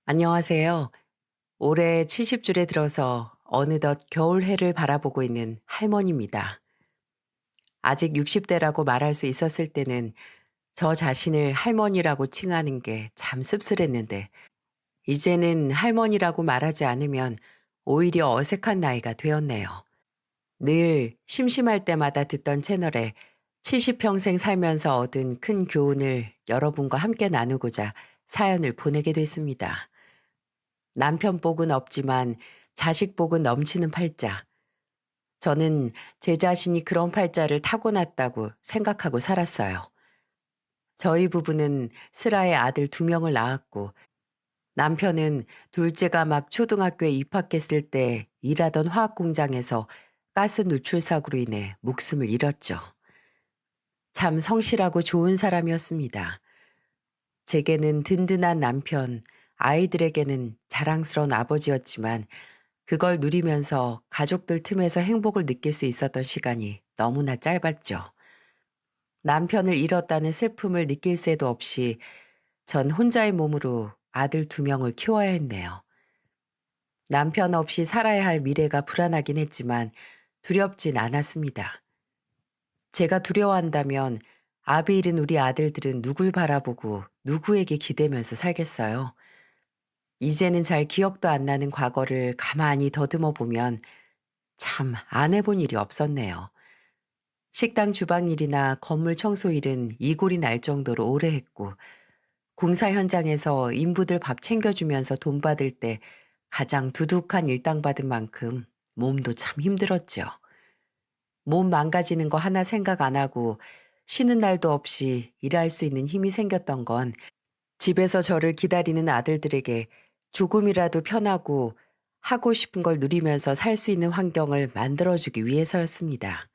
안녕하세요. 올해 70줄에 들어서 어느덧 겨울해를 바라보고 있는 할머니입니다. 아직 60대라고 말할 수 있었을 때는 저 자신을 할머니라고 칭하는 게 참 씁쓸했는데, 이제는 할머니라고 말하지 않으면 오히려 어색한 나이가 되었네요. 늘 심심할 때마다 듣던 채널에 70평생 살면서 얻은 큰 교훈을 여러분과 함께 나누고자 사연을 보내게 됐습니다. 남편 복은 없지만 자식 복은 넘치는 팔자. 저는 제 자신이 그런 팔자를 타고났다고 생각하고 살았어요. 저희 부부는 슬하에 아들 두 명을 낳았고, 남편은 둘째가 막 초등학교에 입학했을 때 일하던 화학 공장에서 가스 누출 사고로 인해 목숨을 잃었죠. 참 성실하고 좋은 사람이었습니다. 제게는 든든한 남편, 아이들에게는 자랑스러운 아버지였지만, 그걸 누리면서 가족들 틈에서 행복을 느낄 수 있었던 시간이 너무나 짧았죠. 남편을 잃었다는 슬픔을 느낄 새도 없이 전 혼자의 몸으로 아들 두 명을 키워야 했네요. 남편 없이 살아야 할 미래가 불안하긴 했지만 두렵진 않았습니다. 제가 두려워한다면 아비 잃은 우리 아들들은 누굴 바라보고 누구에게 기대면서 살겠어요. 이제는 잘 기억도 안 나는 과거를 가만히 더듬어 보면 참 안 해본 일이 없었네요. 식당 주방 일이나 건물 청소 일은 이골이 날 정도로 오래 했고, 공사 현장에서 인부들 밥 챙겨주면서 돈 받을 때 가장 두둑한 일당 받은 만큼 몸도 참 힘들었죠. 몸 망가지는 거 하나 생각 안 하고 쉬는 날도 없이 일할 수 있는 힘이 생겼던 건 집에서 저를 기다리는 아들들에게 조금이라도 편하고 하고 싶은 걸 누리면서 살 수 있는 환경을 만들어주기 위해서였습니다.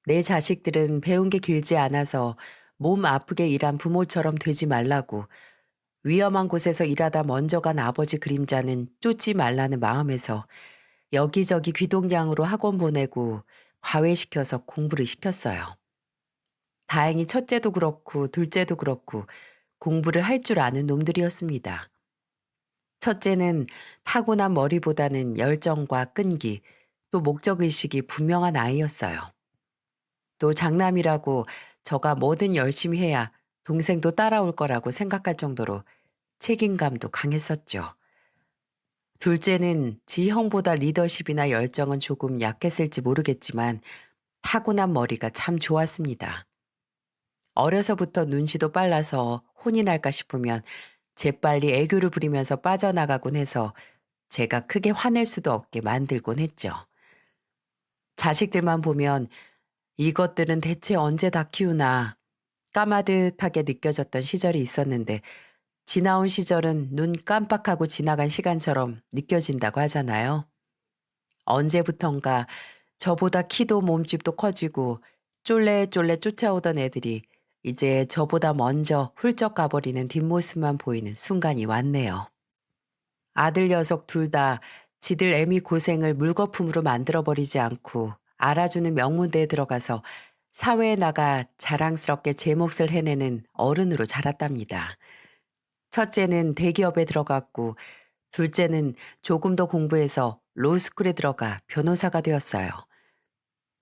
내 자식들은 배운 게 길지 않아서 몸 아프게 일한 부모처럼 되지 말라고, 위험한 곳에서 일하다 먼저 간 아버지 그림자는 쫓지 말라는 마음에서 여기저기 귀동냥으로 학원 보내고 과외시켜서 공부를 시켰어요. 다행히 첫째도 그렇고 둘째도 그렇고 공부를 할 줄 아는 놈들이었습니다. 첫째는 타고난 머리보다는 열정과 끈기, 또 목적의식이 분명한 아이였어요. 또 장남이라고 저가 뭐든 열심히 해야 동생도 따라올 거라고 생각할 정도로 책임감도 강했었죠. 둘째는 지형보다 리더십이나 열정은 조금 약했을지 모르겠지만 타고난 머리가 참 좋았습니다. 어려서부터 눈치도 빨라서 혼이 날까 싶으면 재빨리 애교를 부리면서 빠져나가곤 해서 제가 크게 화낼 수도 없게 만들곤 했죠. 자식들만 보면 이것들은 대체 언제 다 키우나 까마득하게 느껴졌던 시절이 있었는데, 지나온 시절은 눈 깜빡하고 지나간 시간처럼 느껴진다고 하잖아요. 언제부턴가 저보다 키도 몸집도 커지고 쫄래쫄래 쫓아오던 애들이 이제 저보다 먼저 훌쩍 가버리는 뒷모습만 보이는 순간이 왔네요. 아들 녀석 둘 다 지들 애미 고생을 물거품으로 만들어버리지 않고 알아주는 명문대에 들어가서 사회에 나가 자랑스럽게 제 몫을 해내는 어른으로 자랐답니다. 첫째는 대기업에 들어갔고, 둘째는 조금 더 공부해서 로스쿨에 들어가 변호사가 되었어요.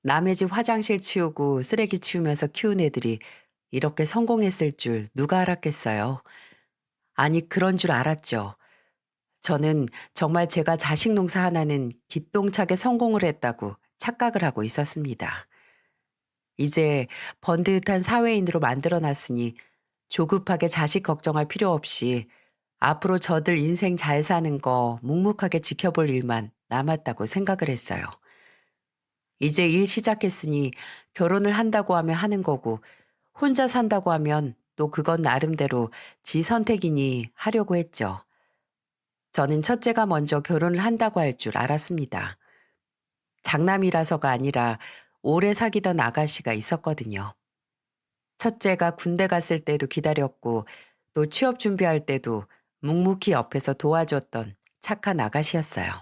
남의 집 화장실 치우고 쓰레기 치우면서 키운 애들이 이렇게 성공했을 줄 누가 알았겠어요. 아니, 그런 줄 알았죠. 저는 정말 제가 자식 농사 하나는 기똥차게 성공을 했다고 착각을 하고 있었습니다. 이제 번듯한 사회인으로 만들어놨으니 조급하게 자식 걱정할 필요 없이 앞으로 저들 인생 잘 사는 거 묵묵하게 지켜볼 일만 남았다고 생각을 했어요. 이제 일 시작했으니 결혼을 한다고 하면 하는 거고, 혼자 산다고 하면 또 그건 나름대로 지 선택이니 하려고 했죠. 저는 첫째가 먼저 결혼을 한다고 할 줄 알았습니다. 장남이라서가 아니라 오래 사귀던 아가씨가 있었거든요. 첫째가 군대 갔을 때도 기다렸고, 또 취업 준비할 때도 묵묵히 옆에서 도와줬던 착한 아가씨였어요.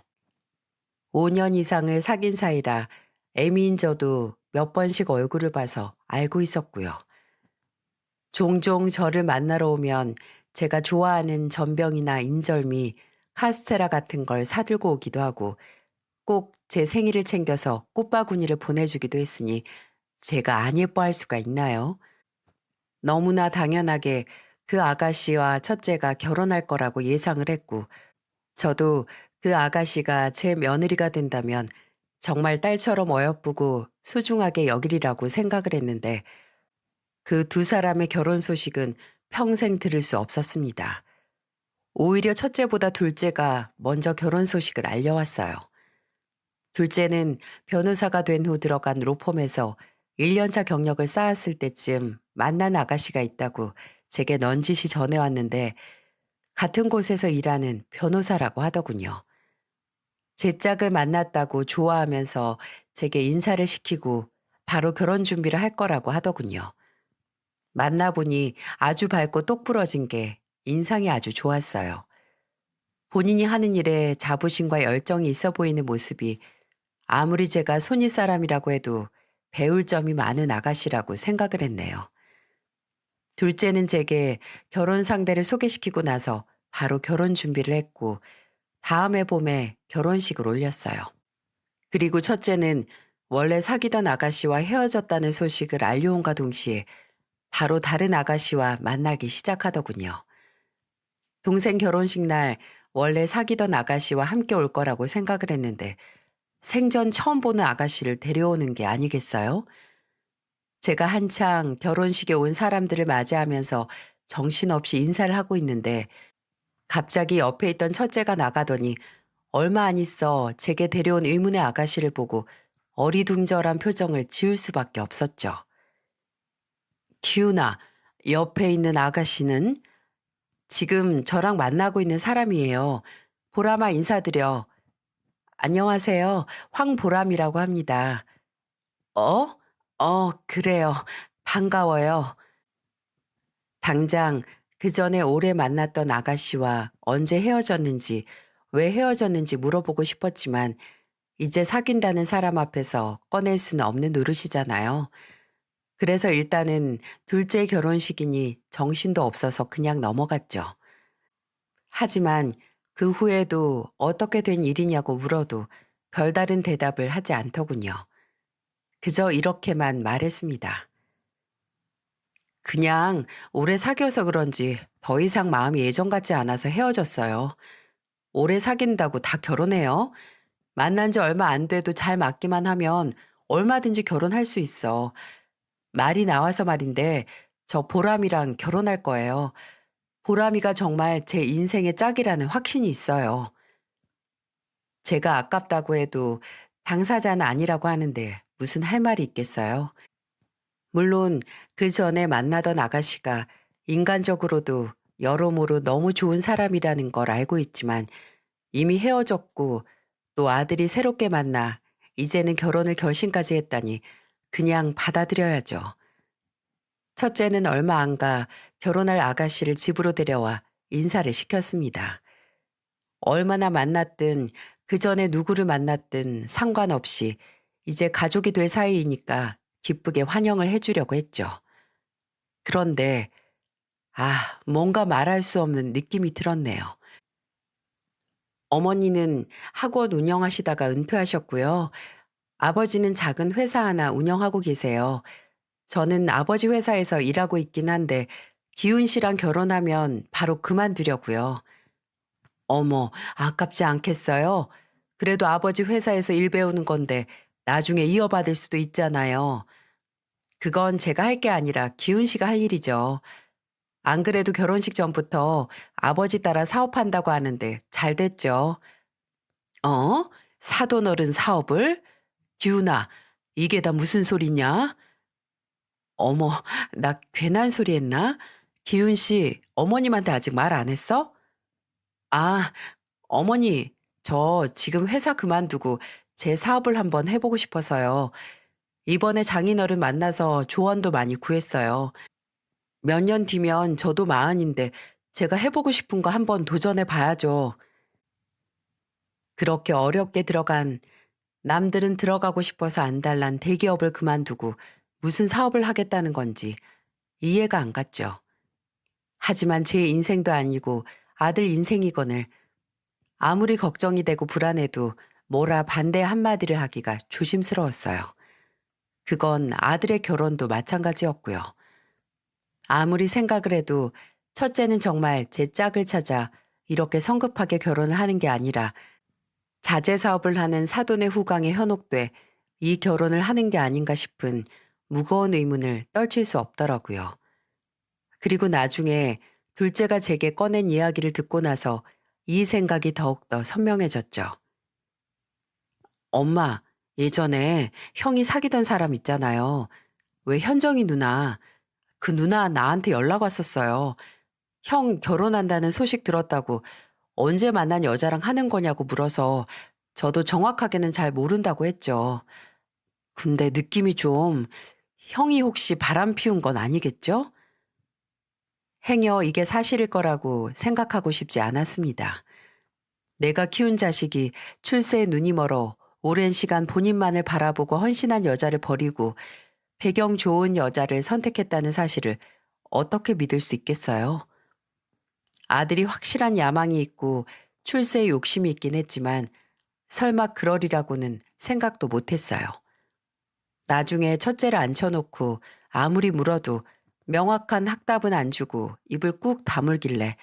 5년 이상을 사귄 사이라 애미인 저도 몇 번씩 얼굴을 봐서 알고 있었고요. 종종 저를 만나러 오면 제가 좋아하는 전병이나 인절미, 카스테라 같은 걸 사들고 오기도 하고 꼭 제 생일을 챙겨서 꽃바구니를 보내주기도 했으니 제가 안 예뻐할 수가 있나요? 너무나 당연하게 그 아가씨와 첫째가 결혼할 거라고 예상을 했고 저도 그 아가씨가 제 며느리가 된다면 정말 딸처럼 어여쁘고 소중하게 여기리라고 생각을 했는데 그 두 사람의 결혼 소식은 평생 들을 수 없었습니다. 오히려 첫째보다 둘째가 먼저 결혼 소식을 알려왔어요. 둘째는 변호사가 된 후 들어간 로펌에서 1년차 경력을 쌓았을 때쯤 만난 아가씨가 있다고 제게 넌지시 전해왔는데 같은 곳에서 일하는 변호사라고 하더군요. 제 짝을 만났다고 좋아하면서 제게 인사를 시키고 바로 결혼 준비를 할 거라고 하더군요. 만나보니 아주 밝고 똑부러진 게 인상이 아주 좋았어요. 본인이 하는 일에 자부심과 열정이 있어 보이는 모습이 아무리 제가 손윗 사람이라고 해도 배울 점이 많은 아가씨라고 생각을 했네요. 둘째는 제게 결혼 상대를 소개시키고 나서 바로 결혼 준비를 했고 다음 해 봄에 결혼식을 올렸어요. 그리고 첫째는 원래 사귀던 아가씨와 헤어졌다는 소식을 알려온과 동시에 바로 다른 아가씨와 만나기 시작하더군요. 동생 결혼식 날 원래 사귀던 아가씨와 함께 올 거라고 생각을 했는데 생전 처음 보는 아가씨를 데려오는 게 아니겠어요? 제가 한창 결혼식에 온 사람들을 맞이하면서 정신없이 인사를 하고 있는데 갑자기 옆에 있던 첫째가 나가더니 얼마 안 있어 제게 데려온 의문의 아가씨를 보고 어리둥절한 표정을 지을 수밖에 없었죠. 기훈아, 옆에 있는 아가씨는 지금 저랑 만나고 있는 사람이에요. 보람아 인사드려. 안녕하세요. 황보람이라고 합니다. 어? 그래요. 반가워요. 당장 그 전에 오래 만났던 아가씨와 언제 헤어졌는지, 왜 헤어졌는지 물어보고 싶었지만 이제 사귄다는 사람 앞에서 꺼낼 수는 없는 노릇이잖아요. 그래서 일단은 둘째 결혼식이니 정신도 없어서 그냥 넘어갔죠. 하지만 그 후에도 어떻게 된 일이냐고 물어도 별다른 대답을 하지 않더군요. 그저 이렇게만 말했습니다. 그냥 오래 사귀어서 그런지 더 이상 마음이 예전 같지 않아서 헤어졌어요. 오래 사귄다고 다 결혼해요? 만난 지 얼마 안 돼도 잘 맞기만 하면 얼마든지 결혼할 수 있어. 말이 나와서 말인데 저 보람이랑 결혼할 거예요. 보람이가 정말 제 인생의 짝이라는 확신이 있어요. 제가 아깝다고 해도 당사자는 아니라고 하는데 무슨 할 말이 있겠어요? 물론 그 전에 만나던 아가씨가 인간적으로도 여러모로 너무 좋은 사람이라는 걸 알고 있지만 이미 헤어졌고 또 아들이 새롭게 만나 이제는 결혼을 결심까지 했다니 그냥 받아들여야죠. 첫째는 얼마 안 가 결혼할 아가씨를 집으로 데려와 인사를 시켰습니다. 얼마나 만났든 그 전에 누구를 만났든 상관없이 이제 가족이 될 사이이니까 기쁘게 환영을 해주려고 했죠. 그런데 뭔가 말할 수 없는 느낌이 들었네요. 어머니는 학원 운영하시다가 은퇴하셨고요. 아버지는 작은 회사 하나 운영하고 계세요. 저는 아버지 회사에서 일하고 있긴 한데 기훈 씨랑 결혼하면 바로 그만두려고요. 어머, 아깝지 않겠어요? 그래도 아버지 회사에서 일 배우는 건데 나중에 이어받을 수도 있잖아요. 그건 제가 할 게 아니라 기훈 씨가 할 일이죠. 안 그래도 결혼식 전부터 아버지 따라 사업한다고 하는데 잘 됐죠. 어? 사돈 어른 사업을? 기훈아, 이게 다 무슨 소리냐? 어머, 나 괜한 소리 했나? 기훈 씨, 어머님한테 아직 말 안 했어? 아, 어머니, 저 지금 회사 그만두고 제 사업을 한번 해보고 싶어서요. 이번에 장인어른 만나서 조언도 많이 구했어요. 몇 년 뒤면 저도 마흔인데 제가 해보고 싶은 거 한번 도전해 봐야죠. 그렇게 어렵게 들어간 남들은 들어가고 싶어서 안달난 대기업을 그만두고 무슨 사업을 하겠다는 건지 이해가 안 갔죠. 하지만 제 인생도 아니고 아들 인생이거늘 아무리 걱정이 되고 불안해도 뭐라 반대 한마디를 하기가 조심스러웠어요. 그건 아들의 결혼도 마찬가지였고요. 아무리 생각을 해도 첫째는 정말 제 짝을 찾아 이렇게 성급하게 결혼을 하는 게 아니라 자재 사업을 하는 사돈의 후광에 현혹돼 이 결혼을 하는 게 아닌가 싶은 무거운 의문을 떨칠 수 없더라고요. 그리고 나중에 둘째가 제게 꺼낸 이야기를 듣고 나서 이 생각이 더욱더 선명해졌죠. 엄마, 예전에 형이 사귀던 사람 있잖아요. 왜 현정이 누나, 그 누나 나한테 연락 왔었어요. 형 결혼한다는 소식 들었다고 언제 만난 여자랑 하는 거냐고 물어서 저도 정확하게는 잘 모른다고 했죠. 근데 느낌이 좀 형이 혹시 바람 피운 건 아니겠죠? 행여 이게 사실일 거라고 생각하고 싶지 않았습니다. 내가 키운 자식이 출세에 눈이 멀어 오랜 시간 본인만을 바라보고 헌신한 여자를 버리고 배경 좋은 여자를 선택했다는 사실을 어떻게 믿을 수 있겠어요? 아들이 확실한 야망이 있고 출세에 욕심이 있긴 했지만 설마 그러리라고는 생각도 못했어요. 나중에 첫째를 앉혀놓고 아무리 물어도 명확한 확답은 안 주고 입을 꾹 다물길래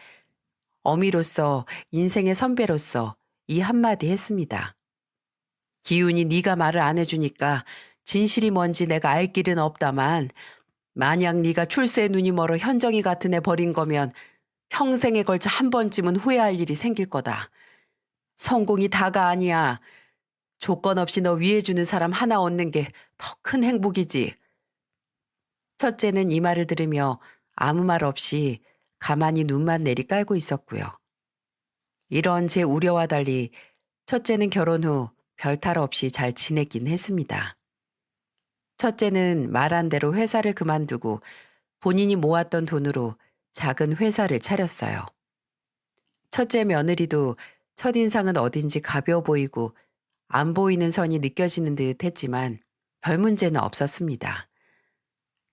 어미로서 인생의 선배로서 이 한마디 했습니다. 기훈이 네가 말을 안 해주니까 진실이 뭔지 내가 알 길은 없다만 만약 네가 출세에 눈이 멀어 현정이 같은 애 버린 거면 평생에 걸쳐 한 번쯤은 후회할 일이 생길 거다. 성공이 다가 아니야. 조건 없이 너 위해주는 사람 하나 얻는 게 더 큰 행복이지. 첫째는 이 말을 들으며 아무 말 없이 가만히 눈만 내리 깔고 있었고요. 이런 제 우려와 달리 첫째는 결혼 후 별탈 없이 잘 지내긴 했습니다. 첫째는 말한 대로 회사를 그만두고 본인이 모았던 돈으로 작은 회사를 차렸어요. 첫째 며느리도 첫인상은 어딘지 가벼워 보이고 안 보이는 선이 느껴지는 듯 했지만 별 문제는 없었습니다.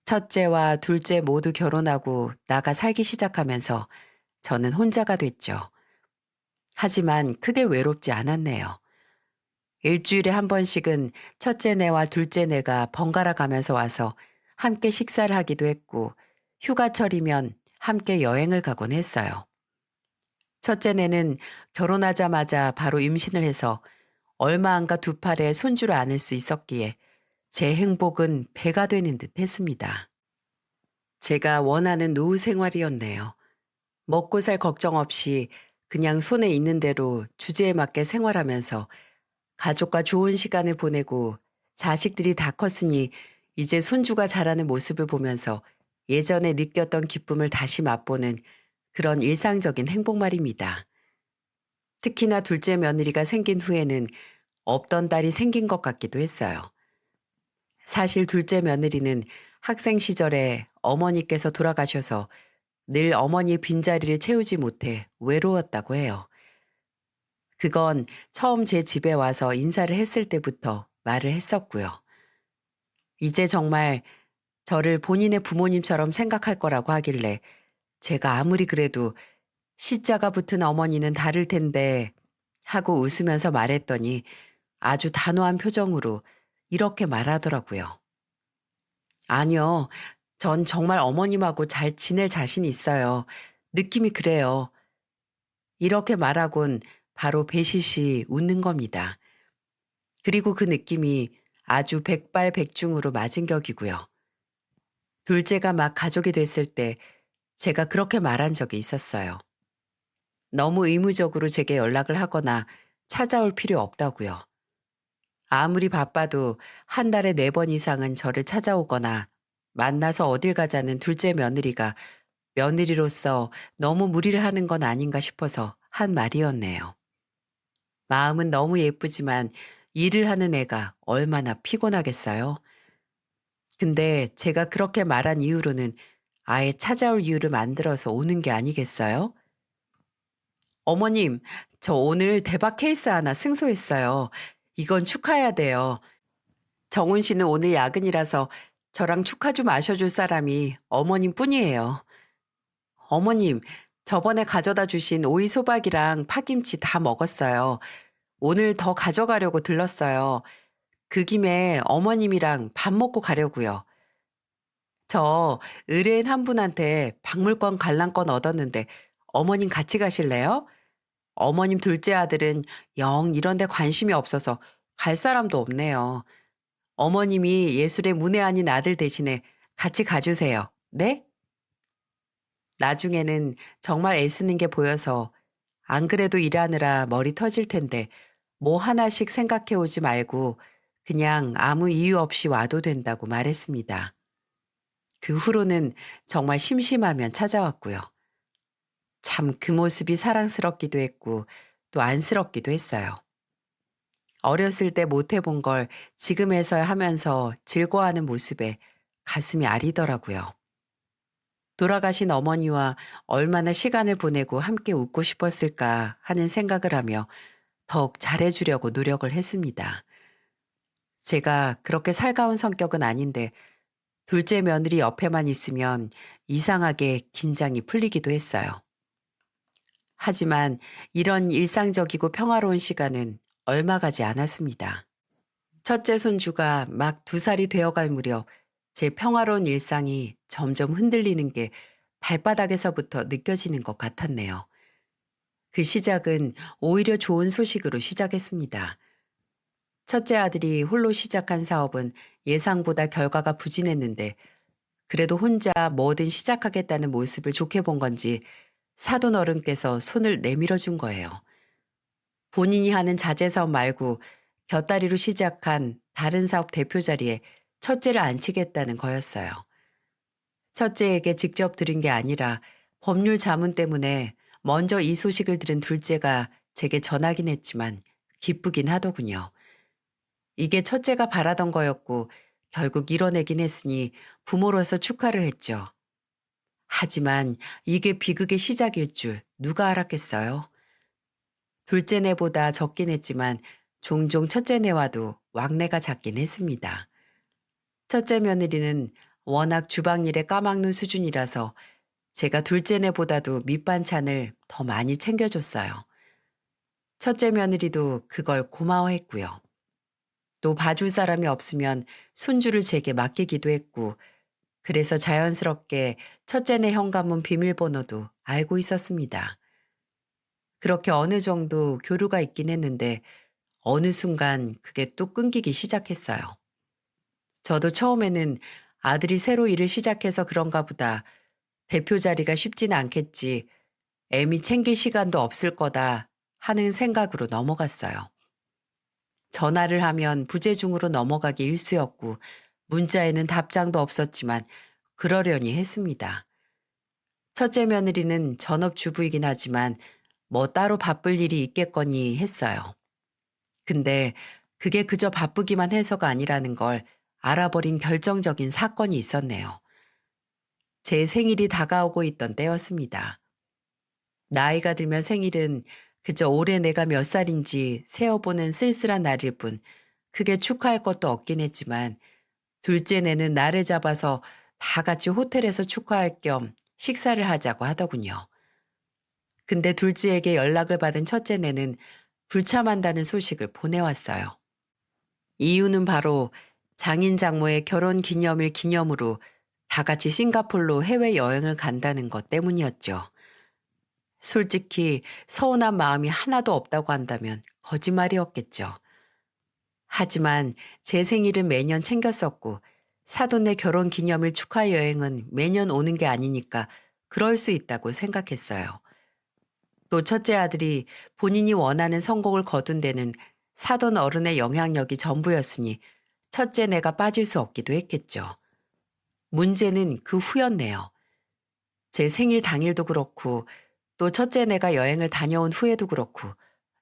첫째와 둘째 모두 결혼하고 나가 살기 시작하면서 저는 혼자가 됐죠. 하지만 크게 외롭지 않았네요. 일주일에 한 번씩은 첫째네와 둘째네가 번갈아 가면서 와서 함께 식사를 하기도 했고 휴가철이면 함께 여행을 가곤 했어요. 첫째네는 결혼하자마자 바로 임신을 해서 얼마 안가 두 팔에 손주를 안을 수 있었기에 제 행복은 배가 되는 듯 했습니다. 제가 원하는 노후 생활이었네요. 먹고 살 걱정 없이 그냥 손에 있는 대로 주제에 맞게 생활하면서 가족과 좋은 시간을 보내고 자식들이 다 컸으니 이제 손주가 자라는 모습을 보면서 예전에 느꼈던 기쁨을 다시 맛보는 그런 일상적인 행복 말입니다. 특히나 둘째 며느리가 생긴 후에는 없던 딸이 생긴 것 같기도 했어요. 사실 둘째 며느리는 학생 시절에 어머니께서 돌아가셔서 늘 어머니의 빈자리를 채우지 못해 외로웠다고 해요. 그건 처음 제 집에 와서 인사를 했을 때부터 말을 했었고요. 이제 정말 저를 본인의 부모님처럼 생각할 거라고 하길래 제가 아무리 그래도 시자가 붙은 어머니는 다를 텐데 하고 웃으면서 말했더니 아주 단호한 표정으로 이렇게 말하더라고요. 아니요. 전 정말 어머님하고 잘 지낼 자신이 있어요. 느낌이 그래요. 이렇게 말하곤 바로 배시시 웃는 겁니다. 그리고 그 느낌이 아주 백발백중으로 맞은 격이고요. 둘째가 막 가족이 됐을 때 제가 그렇게 말한 적이 있었어요. 너무 의무적으로 제게 연락을 하거나 찾아올 필요 없다고요. 아무리 바빠도 한 달에 4번 이상은 저를 찾아오거나 만나서 어딜 가자는 둘째 며느리가 며느리로서 너무 무리를 하는 건 아닌가 싶어서 한 말이었네요. 마음은 너무 예쁘지만 일을 하는 애가 얼마나 피곤하겠어요. 근데 제가 그렇게 말한 이후로는 아예 찾아올 이유를 만들어서 오는 게 아니겠어요? 어머님, 저 오늘 대박 케이스 하나 승소했어요. 이건 축하해야 돼요. 정훈 씨는 오늘 야근이라서 저랑 축하 좀 마셔줄 사람이 어머님 뿐이에요. 어머님, 저번에 가져다 주신 오이 소박이랑 파김치 다 먹었어요. 오늘 더 가져가려고 들렀어요. 그 김에 어머님이랑 밥 먹고 가려고요. 저 의뢰인 한 분한테 박물관 관람권 얻었는데 어머님 같이 가실래요? 어머님 둘째 아들은 영 이런 데 관심이 없어서 갈 사람도 없네요. 어머님이 예술의 문외 아닌 아들 대신에 같이 가주세요. 네? 나중에는 정말 애쓰는 게 보여서 안 그래도 일하느라 머리 터질 텐데 뭐 하나씩 생각해 오지 말고 그냥 아무 이유 없이 와도 된다고 말했습니다. 그 후로는 정말 심심하면 찾아왔고요. 참 그 모습이 사랑스럽기도 했고 또 안쓰럽기도 했어요. 어렸을 때 못 해본 걸 지금에서야 하면서 즐거워하는 모습에 가슴이 아리더라고요. 돌아가신 어머니와 얼마나 시간을 보내고 함께 웃고 싶었을까 하는 생각을 하며 더욱 잘해주려고 노력을 했습니다. 제가 그렇게 살가운 성격은 아닌데 둘째 며느리 옆에만 있으면 이상하게 긴장이 풀리기도 했어요. 하지만 이런 일상적이고 평화로운 시간은 얼마 가지 않았습니다. 첫째 손주가 막 2살이 되어갈 무렵 제 평화로운 일상이 점점 흔들리는 게 발바닥에서부터 느껴지는 것 같았네요. 그 시작은 오히려 좋은 소식으로 시작했습니다. 첫째 아들이 홀로 시작한 사업은 예상보다 결과가 부진했는데 그래도 혼자 뭐든 시작하겠다는 모습을 좋게 본 건지 사돈 어른께서 손을 내밀어 준 거예요. 본인이 하는 자재 사업 말고 곁다리로 시작한 다른 사업 대표 자리에 첫째를 앉히겠다는 거였어요. 첫째에게 직접 들은 게 아니라 법률 자문 때문에 먼저 이 소식을 들은 둘째가 제게 전하긴 했지만 기쁘긴 하더군요. 이게 첫째가 바라던 거였고 결국 이뤄내긴 했으니 부모로서 축하를 했죠. 하지만 이게 비극의 시작일 줄 누가 알았겠어요? 둘째네보다 적긴 했지만 종종 첫째네와도 왕래가 잦긴 했습니다. 첫째 며느리는 워낙 주방일에 까막눈 수준이라서 제가 둘째네보다도 밑반찬을 더 많이 챙겨줬어요. 첫째 며느리도 그걸 고마워했고요. 또 봐줄 사람이 없으면 손주를 제게 맡기기도 했고 그래서 자연스럽게 첫째네 현관문 비밀번호도 알고 있었습니다. 그렇게 어느 정도 교류가 있긴 했는데 어느 순간 그게 또 끊기기 시작했어요. 저도 처음에는 아들이 새로 일을 시작해서 그런가 보다. 대표 자리가 쉽지는 않겠지. 애미 챙길 시간도 없을 거다 하는 생각으로 넘어갔어요. 전화를 하면 부재중으로 넘어가기 일쑤였고 문자에는 답장도 없었지만 그러려니 했습니다. 첫째 며느리는 전업주부이긴 하지만 뭐 따로 바쁠 일이 있겠거니 했어요. 근데 그게 그저 바쁘기만 해서가 아니라는 걸 알아버린 결정적인 사건이 있었네요. 제 생일이 다가오고 있던 때였습니다. 나이가 들면 생일은 그저 올해 내가 몇 살인지 세어보는 쓸쓸한 날일 뿐 크게 축하할 것도 없긴 했지만 둘째네는 날을 잡아서 다 같이 호텔에서 축하할 겸 식사를 하자고 하더군요. 근데 둘째에게 연락을 받은 첫째네는 불참한다는 소식을 보내왔어요. 이유는 바로 장인 장모의 결혼 기념일 기념으로 다 같이 싱가폴로 해외여행을 간다는 것 때문이었죠. 솔직히 서운한 마음이 하나도 없다고 한다면 거짓말이었겠죠. 하지만 제 생일은 매년 챙겼었고 사돈네 결혼 기념일 축하 여행은 매년 오는 게 아니니까 그럴 수 있다고 생각했어요. 또 첫째 아들이 본인이 원하는 성공을 거둔 데는 사돈 어른의 영향력이 전부였으니 첫째 내가 빠질 수 없기도 했겠죠. 문제는 그 후였네요. 제 생일 당일도 그렇고 또 첫째 내가 여행을 다녀온 후에도 그렇고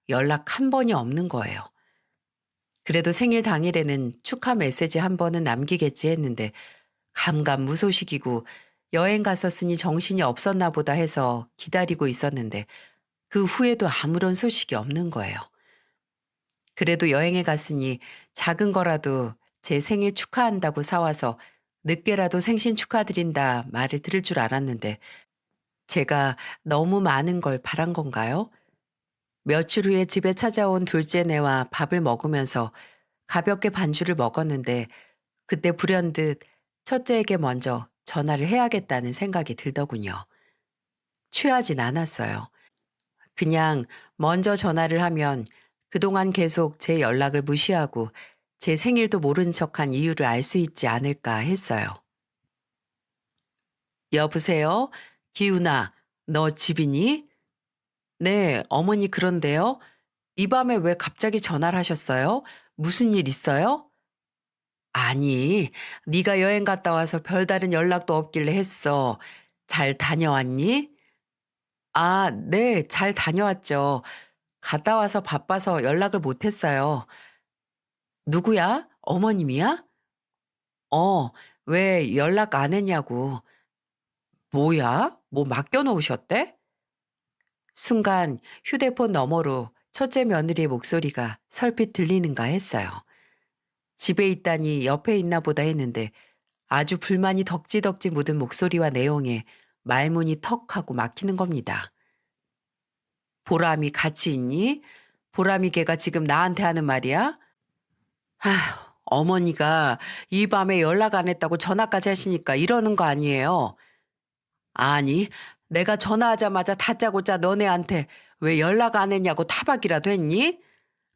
연락 한 번이 없는 거예요. 그래도 생일 당일에는 축하 메시지 한 번은 남기겠지 했는데 감감무소식이고 여행 갔었으니 정신이 없었나 보다 해서 기다리고 있었는데 그 후에도 아무런 소식이 없는 거예요. 그래도 여행에 갔으니 작은 거라도 제 생일 축하한다고 사와서 늦게라도 생신 축하드린다 말을 들을 줄 알았는데 제가 너무 많은 걸 바란 건가요? 며칠 후에 집에 찾아온 둘째네와 밥을 먹으면서 가볍게 반주를 먹었는데 그때 불현듯 첫째에게 먼저 전화를 해야겠다는 생각이 들더군요. 취하진 않았어요. 그냥 먼저 전화를 하면 그동안 계속 제 연락을 무시하고 제 생일도 모른 척한 이유를 알 수 있지 않을까 했어요. 여보세요? 기훈아, 너 집이니? 네, 어머니 그런데요. 이 밤에 왜 갑자기 전화를 하셨어요? 무슨 일 있어요? 아니, 네가 여행 갔다 와서 별다른 연락도 없길래 했어. 잘 다녀왔니? 아, 네, 잘 다녀왔죠. 갔다 와서 바빠서 연락을 못 했어요. 누구야? 어머님이야? 어, 왜 연락 안 했냐고. 뭐야? 뭐 맡겨 놓으셨대? 순간 휴대폰 너머로 첫째 며느리의 목소리가 설핏 들리는가 했어요. 집에 있다니 옆에 있나 보다 했는데 아주 불만이 덕지덕지 묻은 목소리와 내용에 말문이 턱 하고 막히는 겁니다. 보람이 같이 있니? 보람이 걔가 지금 나한테 하는 말이야? 아휴, 어머니가 이 밤에 연락 안 했다고 전화까지 하시니까 이러는 거 아니에요? 아니, 내가 전화하자마자 다짜고짜 너네한테 왜 연락 안 했냐고 타박이라도 했니?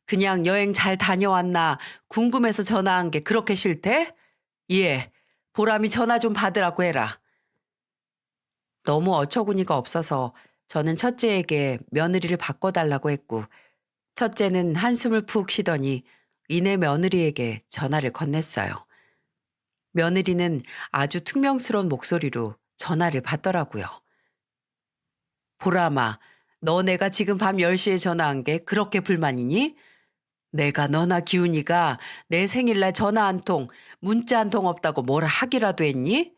그냥 여행 잘 다녀왔나 궁금해서 전화한 게 그렇게 싫대? 예, 보람이 전화 좀 받으라고 해라. 너무 어처구니가 없어서 저는 첫째에게 며느리를 바꿔달라고 했고 첫째는 한숨을 푹 쉬더니 이내 며느리에게 전화를 건넸어요. 며느리는 아주 퉁명스러운 목소리로 전화를 받더라고요. 보람아, 너 내가 지금 밤 10시에 전화한 게 그렇게 불만이니? 내가 너나 기훈이가 내 생일날 전화 한 통, 문자 한 통 없다고 뭐라 하기라도 했니?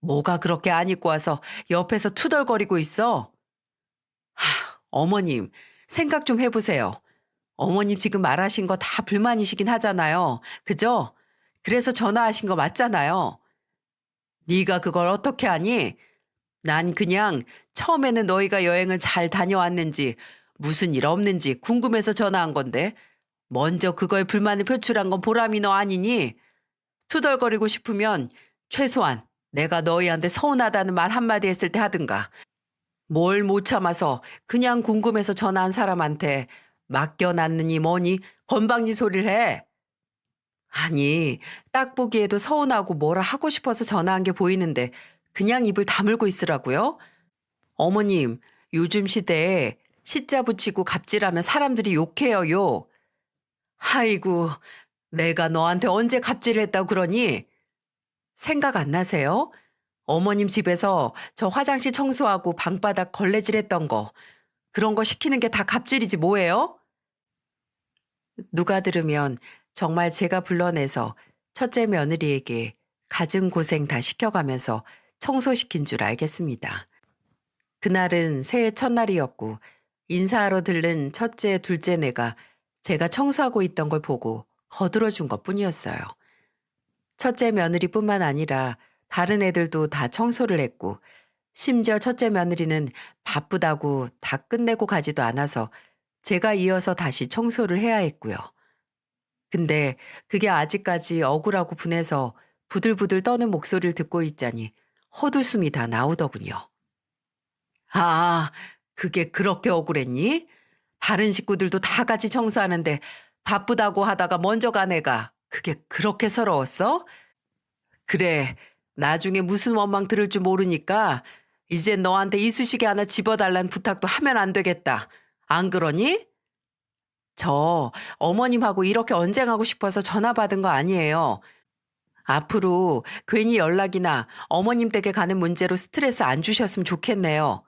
뭐가 그렇게 안 입고 와서 옆에서 투덜거리고 있어? 어머님, 생각 좀 해보세요. 어머님 지금 말하신 거 다 불만이시긴 하잖아요. 그죠? 그래서 전화하신 거 맞잖아요. 네가 그걸 어떻게 하니? 난 그냥 처음에는 너희가 여행을 잘 다녀왔는지 무슨 일 없는지 궁금해서 전화한 건데 먼저 그거에 불만을 표출한 건 보람이 너 아니니? 투덜거리고 싶으면 최소한 내가 너희한테 서운하다는 말 한마디 했을 때 하든가. 뭘 못 참아서 그냥 궁금해서 전화한 사람한테 맡겨놨느니 뭐니 건방진 소리를 해. 아니, 딱 보기에도 서운하고 뭐라 하고 싶어서 전화한 게 보이는데 그냥 입을 다물고 있으라고요? 어머님, 요즘 시대에 시자 붙이고 갑질하면 사람들이 욕해요, 욕. 아이고, 내가 너한테 언제 갑질을 했다고 그러니? 생각 안 나세요? 어머님 집에서 저 화장실 청소하고 방바닥 걸레질 했던 거, 그런 거 시키는 게 다 갑질이지 뭐예요? 누가 들으면 정말 제가 불러내서 첫째 며느리에게 갖은 고생 다 시켜가면서 청소시킨 줄 알겠습니다. 그날은 새해 첫날이었고 인사하러 들른 첫째, 둘째네가 제가 청소하고 있던 걸 보고 거들어준 것뿐이었어요. 첫째 며느리뿐만 아니라 다른 애들도 다 청소를 했고 심지어 첫째 며느리는 바쁘다고 다 끝내고 가지도 않아서 제가 이어서 다시 청소를 해야 했고요. 근데 그게 아직까지 억울하고 분해서 부들부들 떠는 목소리를 듣고 있자니 헛웃음이 다 나오더군요. 아, 그게 그렇게 억울했니? 다른 식구들도 다 같이 청소하는데 바쁘다고 하다가 먼저 간 애가 그게 그렇게 서러웠어? 그래, 나중에 무슨 원망 들을 줄 모르니까 이젠 너한테 이쑤시개 하나 집어달란 부탁도 하면 안 되겠다. 안 그러니? 저 어머님하고 이렇게 언쟁하고 싶어서 전화 받은 거 아니에요. 앞으로 괜히 연락이나 어머님 댁에 가는 문제로 스트레스 안 주셨으면 좋겠네요.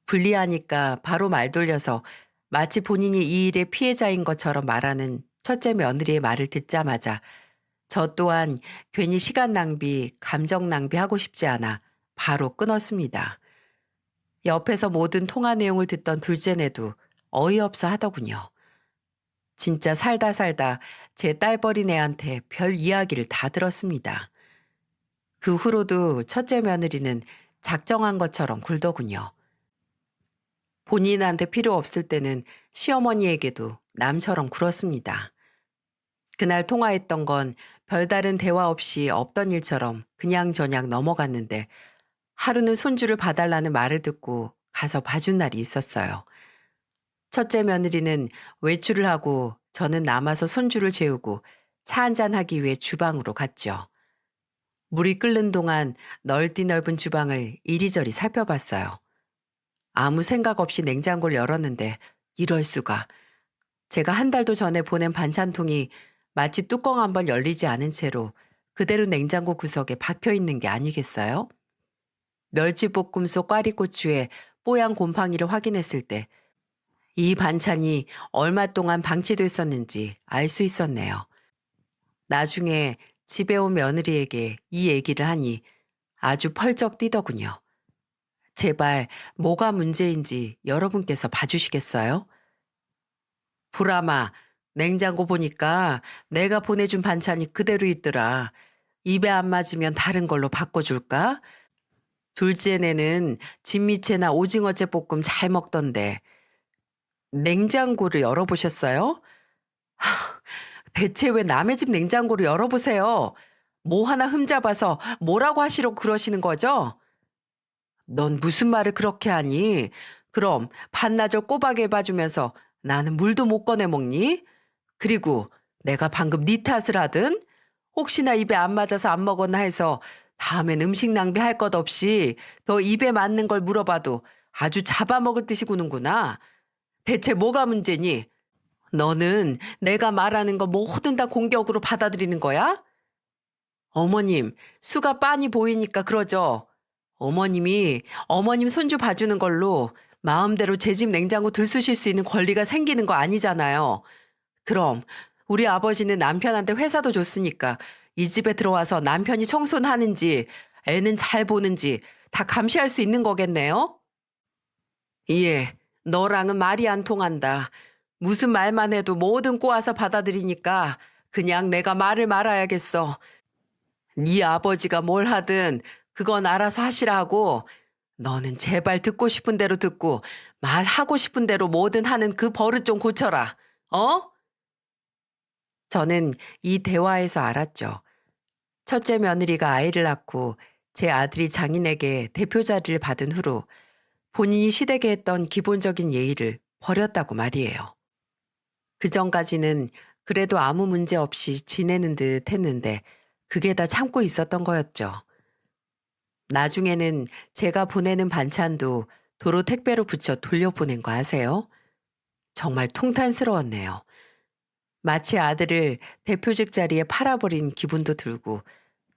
불리하니까 바로 말 돌려서 마치 본인이 이 일의 피해자인 것처럼 말하는 첫째 며느리의 말을 듣자마자 저 또한 괜히 시간 낭비, 감정 낭비하고 싶지 않아 바로 끊었습니다. 옆에서 모든 통화 내용을 듣던 둘째네도 어이없어 하더군요. 진짜 살다 살다 제 딸버린 애한테 별 이야기를 다 들었습니다. 그 후로도 첫째 며느리는 작정한 것처럼 굴더군요. 본인한테 필요 없을 때는 시어머니에게도 남처럼 굴었습니다. 그날 통화했던 건 별다른 대화 없이 없던 일처럼 그냥저냥 넘어갔는데 하루는 손주를 봐달라는 말을 듣고 가서 봐준 날이 있었어요. 첫째 며느리는 외출을 하고 저는 남아서 손주를 재우고 차 한잔 하기 위해 주방으로 갔죠. 물이 끓는 동안 넓디 넓은 주방을 이리저리 살펴봤어요. 아무 생각 없이 냉장고를 열었는데 이럴 수가. 제가 한 달도 전에 보낸 반찬통이 마치 뚜껑 한번 열리지 않은 채로 그대로 냉장고 구석에 박혀 있는 게 아니겠어요? 멸치볶음 속 꽈리고추에 뽀얀 곰팡이를 확인했을 때 이 반찬이 얼마 동안 방치됐었는지 알 수 있었네요. 나중에 집에 온 며느리에게 이 얘기를 하니 아주 펄쩍 뛰더군요. 제발 뭐가 문제인지 여러분께서 봐주시겠어요? 보람아, 냉장고 보니까 내가 보내준 반찬이 그대로 있더라. 입에 안 맞으면 다른 걸로 바꿔줄까? 둘째 내는 진미채나 오징어채 볶음 잘 먹던데. 냉장고를 열어보셨어요? 대체 왜 남의 집 냉장고를 열어보세요? 뭐 하나 흠잡아서 뭐라고 하시려고 그러시는 거죠? 넌 무슨 말을 그렇게 하니? 그럼 반나절 꼬박에 봐주면서 나는 물도 못 꺼내 먹니? 그리고 내가 방금 네 탓을 하든 혹시나 입에 안 맞아서 안 먹었나 해서 다음엔 음식 낭비할 것 없이 더 입에 맞는 걸 물어봐도 아주 잡아먹을 듯이 구는구나. 대체 뭐가 문제니? 너는 내가 말하는 거 뭐든 다 공격으로 받아들이는 거야? 어머님, 수가 빤히 보이니까 그러죠. 어머님이 어머님 손주 봐주는 걸로 마음대로 제 집 냉장고 들쑤실 수 있는 권리가 생기는 거 아니잖아요. 그럼 우리 아버지는 남편한테 회사도 줬으니까 이 집에 들어와서 남편이 청소는 하는지 애는 잘 보는지 다 감시할 수 있는 거겠네요? 예, 너랑은 말이 안 통한다. 무슨 말만 해도 뭐든 꼬아서 받아들이니까 그냥 내가 말을 말아야겠어. 네 아버지가 뭘 하든 그건 알아서 하시라고. 너는 제발 듣고 싶은 대로 듣고 말하고 싶은 대로 뭐든 하는 그 버릇 좀 고쳐라. 어? 저는 이 대화에서 알았죠. 첫째 며느리가 아이를 낳고 제 아들이 장인에게 대표 자리를 받은 후로 본인이 시댁에 했던 기본적인 예의를 버렸다고 말이에요. 그전까지는 그래도 아무 문제 없이 지내는 듯 했는데 그게 다 참고 있었던 거였죠. 나중에는 제가 보내는 반찬도 도로 택배로 붙여 돌려보낸 거 아세요? 정말 통탄스러웠네요. 마치 아들을 대표직 자리에 팔아버린 기분도 들고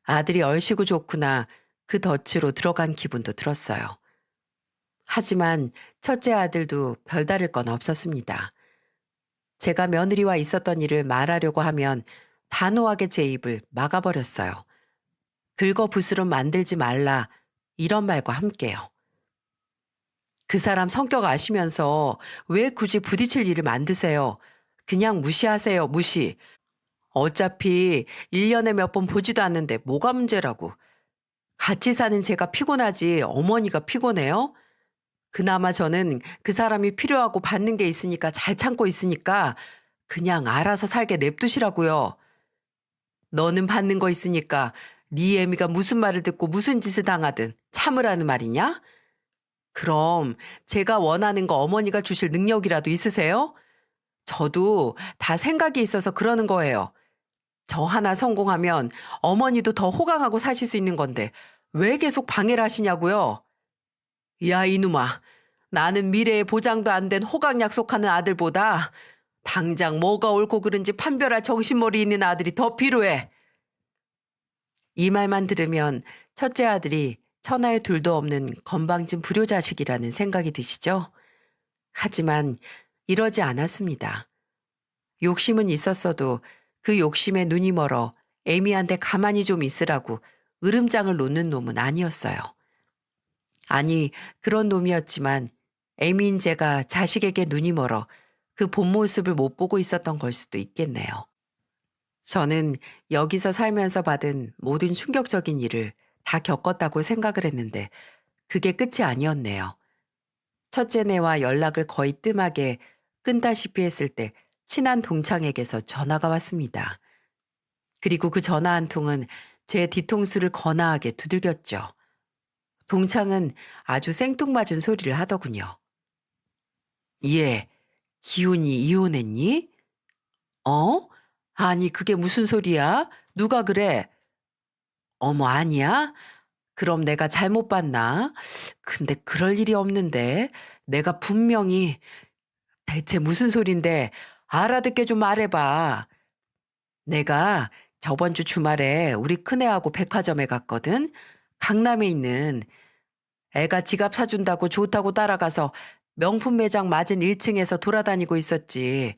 아들이 얼씨구 좋구나 그 덫으로 들어간 기분도 들었어요. 하지만 첫째 아들도 별다를 건 없었습니다. 제가 며느리와 있었던 일을 말하려고 하면 단호하게 제 입을 막아버렸어요. 긁어부스럼 만들지 말라 이런 말과 함께요. 그 사람 성격 아시면서 왜 굳이 부딪힐 일을 만드세요? 그냥 무시하세요, 무시. 어차피 1년에 몇 번 보지도 않는데 뭐가 문제라고. 같이 사는 제가 피곤하지 어머니가 피곤해요? 그나마 저는 그 사람이 필요하고 받는 게 있으니까 잘 참고 있으니까 그냥 알아서 살게 냅두시라고요. 너는 받는 거 있으니까 네 애미가 무슨 말을 듣고 무슨 짓을 당하든 참으라는 말이냐? 그럼 제가 원하는 거 어머니가 주실 능력이라도 있으세요? 저도 다 생각이 있어서 그러는 거예요. 저 하나 성공하면 어머니도 더 호강하고 사실 수 있는 건데 왜 계속 방해를 하시냐고요? 야, 이놈아. 나는 미래에 보장도 안 된 호강 약속하는 아들보다 당장 뭐가 옳고 그른지 판별할 정신머리 있는 아들이 더 필요해. 이 말만 들으면 첫째 아들이 천하에 둘도 없는 건방진 불효자식이라는 생각이 드시죠? 하지만 이러지 않았습니다. 욕심은 있었어도 그 욕심에 눈이 멀어 애미한테 가만히 좀 있으라고 으름장을 놓는 놈은 아니었어요. 아니, 그런 놈이었지만 애미인 제가 자식에게 눈이 멀어 그 본 모습을 못 보고 있었던 걸 수도 있겠네요. 저는 여기서 살면서 받은 모든 충격적인 일을 다 겪었다고 생각을 했는데 그게 끝이 아니었네요. 첫째네와 연락을 거의 뜸하게 끈다시피 했을 때 친한 동창에게서 전화가 왔습니다. 그리고 그 전화 한 통은 제 뒤통수를 거나하게 두들겼죠. 동창은 아주 생뚱맞은 소리를 하더군요. 얘, 기훈이 이혼했니? 어? 아니, 그게 무슨 소리야? 누가 그래? 어머, 아니야? 그럼 내가 잘못 봤나? 근데 그럴 일이 없는데. 내가 분명히 대체 무슨 소린데 알아듣게 좀 말해봐. 내가 저번 주 주말에 우리 큰애하고 백화점에 갔거든. 강남에 있는 애가 지갑 사준다고 좋다고 따라가서 명품 매장 맞은 1층에서 돌아다니고 있었지.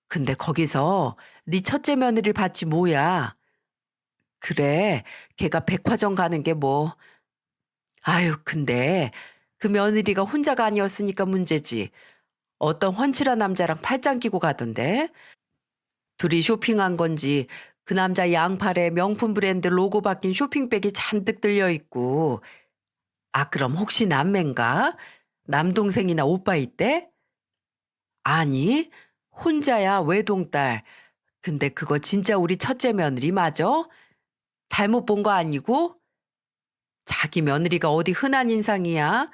근데 거기서 네 첫째 며느리를 봤지 뭐야. 그래, 걔가 백화점 가는 게 뭐. 아유, 근데 그 며느리가 혼자가 아니었으니까 문제지. 어떤 훤칠한 남자랑 팔짱 끼고 가던데. 둘이 쇼핑한 건지 그 남자 양팔에 명품 브랜드 로고 박힌 쇼핑백이 잔뜩 들려 있고. 아, 그럼 혹시 남매인가? 남동생이나 오빠 있대? 아니, 혼자야, 외동딸. 근데 그거 진짜 우리 첫째 며느리 맞아? 잘못 본 거 아니고? 자기 며느리가 어디 흔한 인상이야?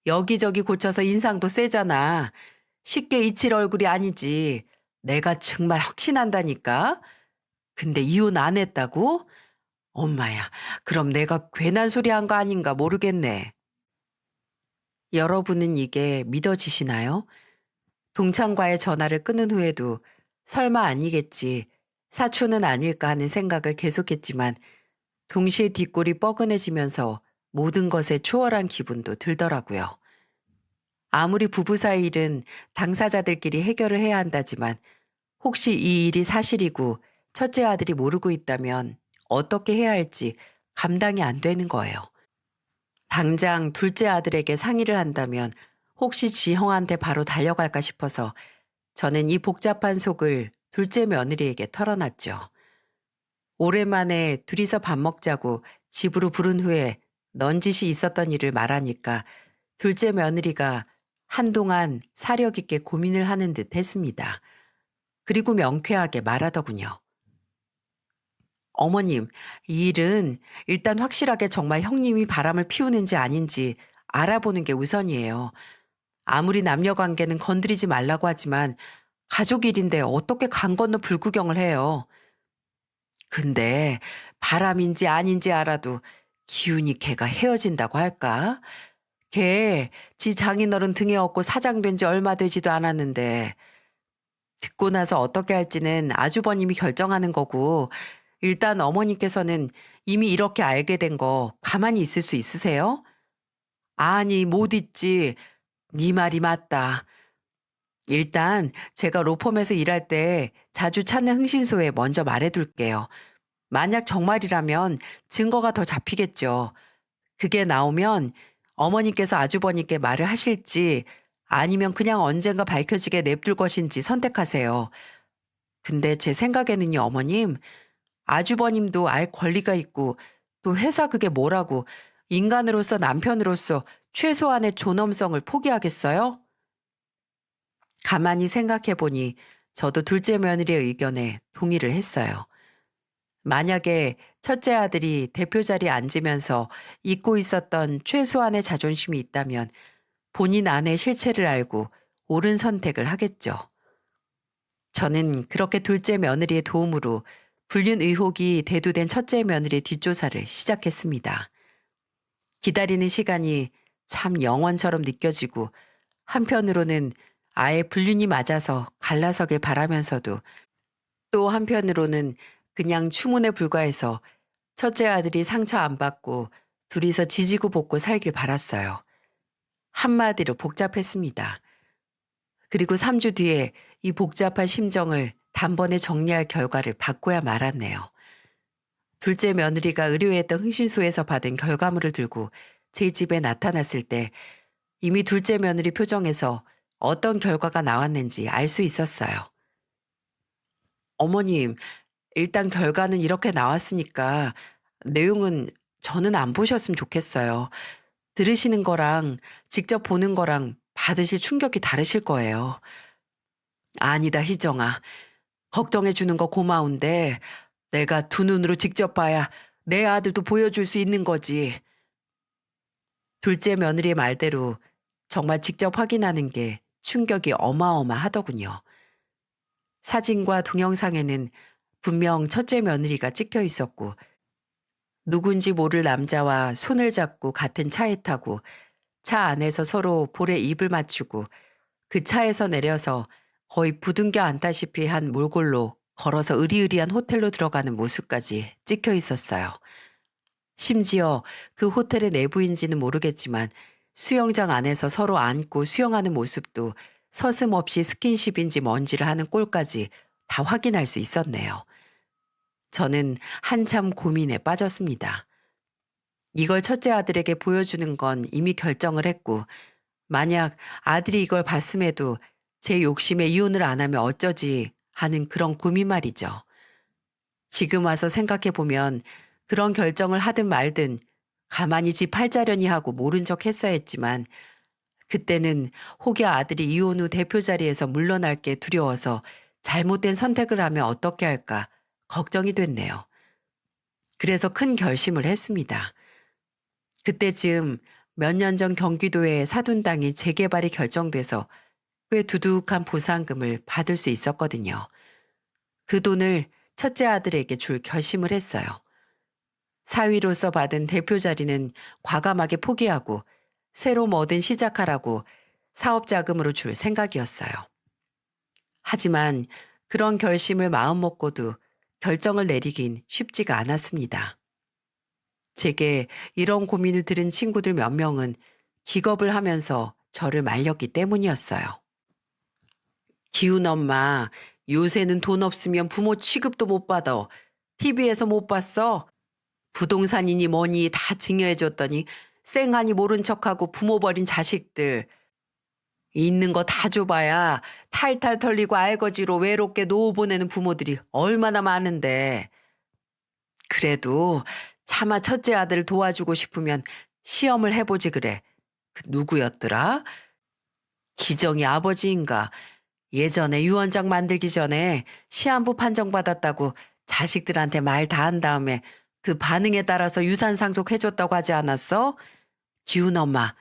여기저기 고쳐서 인상도 세잖아. 쉽게 잊힐 얼굴이 아니지. 내가 정말 확신한다니까. 근데 이혼 안 했다고? 엄마야, 그럼 내가 괜한 소리 한 거 아닌가 모르겠네. 여러분은 이게 믿어지시나요? 동창과의 전화를 끊은 후에도 설마 아니겠지, 사촌은 아닐까 하는 생각을 계속했지만 동시에 뒷골이 뻐근해지면서 모든 것에 초월한 기분도 들더라고요. 아무리 부부 사이 일은 당사자들끼리 해결을 해야 한다지만 혹시 이 일이 사실이고 첫째 아들이 모르고 있다면 어떻게 해야 할지 감당이 안 되는 거예요. 당장 둘째 아들에게 상의를 한다면 혹시 지형한테 바로 달려갈까 싶어서 저는 이 복잡한 속을 둘째 며느리에게 털어놨죠. 오랜만에 둘이서 밥 먹자고 집으로 부른 후에 넌짓이 있었던 일을 말하니까 둘째 며느리가 한동안 사력 있게 고민을 하는 듯 했습니다. 그리고 명쾌하게 말하더군요. 어머님, 이 일은 일단 확실하게 정말 형님이 바람을 피우는지 아닌지 알아보는 게 우선이에요. 아무리 남녀 관계는 건드리지 말라고 하지만 가족 일인데 어떻게 강 건너 불구경을 해요. 근데 바람인지 아닌지 알아도 기훈이 걔가 헤어진다고 할까? 걔 지 장인어른 등에 업고 사장된 지 얼마 되지도 않았는데 듣고 나서 어떻게 할지는 아주버님이 결정하는 거고 일단 어머니께서는 이미 이렇게 알게 된 거 가만히 있을 수 있으세요? 아니 못 있지. 네 말이 맞다. 일단 제가 로펌에서 일할 때 자주 찾는 흥신소에 먼저 말해둘게요. 만약 정말이라면 증거가 더 잡히겠죠. 그게 나오면 어머니께서 아주버님께 말을 하실지 아니면 그냥 언젠가 밝혀지게 냅둘 것인지 선택하세요. 근데 제 생각에는요, 어머님, 아주버님도 알 권리가 있고 또 회사 그게 뭐라고 인간으로서 남편으로서 최소한의 존엄성을 포기하겠어요? 가만히 생각해 보니 저도 둘째 며느리의 의견에 동의를 했어요. 만약에 첫째 아들이 대표 자리에 앉으면서 잊고 있었던 최소한의 자존심이 있다면 본인 안의 실체를 알고 옳은 선택을 하겠죠. 저는 그렇게 둘째 며느리의 도움으로 불륜 의혹이 대두된 첫째 며느리 뒷조사를 시작했습니다. 기다리는 시간이 참 영원처럼 느껴지고 한편으로는 아예 불륜이 맞아서 갈라서길 바라면서도 또 한편으로는 그냥 추문에 불과해서 첫째 아들이 상처 안 받고 둘이서 지지고 볶고 살길 바랐어요. 한마디로 복잡했습니다. 그리고 3주 뒤에 이 복잡한 심정을 단번에 정리할 결과를 받고야 말았네요. 둘째 며느리가 의뢰했던 흥신소에서 받은 결과물을 들고 제 집에 나타났을 때 이미 둘째 며느리 표정에서 어떤 결과가 나왔는지 알 수 있었어요. 어머님, 일단 결과는 이렇게 나왔으니까 내용은 저는 안 보셨으면 좋겠어요. 들으시는 거랑 직접 보는 거랑 받으실 충격이 다르실 거예요. 아니다, 희정아. 걱정해 주는 거 고마운데 내가 두 눈으로 직접 봐야 내 아들도 보여줄 수 있는 거지. 둘째 며느리의 말대로 정말 직접 확인하는 게 충격이 어마어마하더군요. 사진과 동영상에는 분명 첫째 며느리가 찍혀 있었고 누군지 모를 남자와 손을 잡고 같은 차에 타고 차 안에서 서로 볼에 입을 맞추고 그 차에서 내려서 거의 부둥켜 안다시피 한 몰골로 걸어서 으리으리한 호텔로 들어가는 모습까지 찍혀 있었어요. 심지어 그 호텔의 내부인지는 모르겠지만 수영장 안에서 서로 안고 수영하는 모습도 서슴없이 스킨십인지 뭔지를 하는 꼴까지 다 확인할 수 있었네요. 저는 한참 고민에 빠졌습니다. 이걸 첫째 아들에게 보여주는 건 이미 결정을 했고, 만약 아들이 이걸 봤음에도 제 욕심에 이혼을 안 하면 어쩌지 하는 그런 고민 말이죠. 지금 와서 생각해보면 그런 결정을 하든 말든 가만히 집 팔자려니 하고 모른 척 했어야 했지만 그때는 혹여 아들이 이혼 후 대표 자리에서 물러날 게 두려워서 잘못된 선택을 하면 어떻게 할까 걱정이 됐네요. 그래서 큰 결심을 했습니다. 그때쯤 몇 년 전 경기도에 사둔 땅이 재개발이 결정돼서 꽤 두둑한 보상금을 받을 수 있었거든요. 그 돈을 첫째 아들에게 줄 결심을 했어요. 사위로서 받은 대표 자리는 과감하게 포기하고 새로 뭐든 시작하라고 사업 자금으로 줄 생각이었어요. 하지만 그런 결심을 마음먹고도 결정을 내리긴 쉽지가 않았습니다. 제게 이런 고민을 들은 친구들 몇 명은 기겁을 하면서 저를 말렸기 때문이었어요. 기훈 엄마, 요새는 돈 없으면 부모 취급도 못 받아. TV에서 못 봤어? 부동산이니 뭐니 다 증여해줬더니 쌩하니 모른 척하고 부모 버린 자식들. 있는 거 다 줘봐야 탈탈 털리고 알거지로 외롭게 노후 보내는 부모들이 얼마나 많은데. 그래도 차마 첫째 아들 도와주고 싶으면 시험을 해보지 그래. 그 누구였더라? 기정이 아버지인가? 예전에 유언장 만들기 전에 시한부 판정받았다고 자식들한테 말 다 한 다음에 그 반응에 따라서 유산 상속해줬다고 하지 않았어? 기훈 엄마,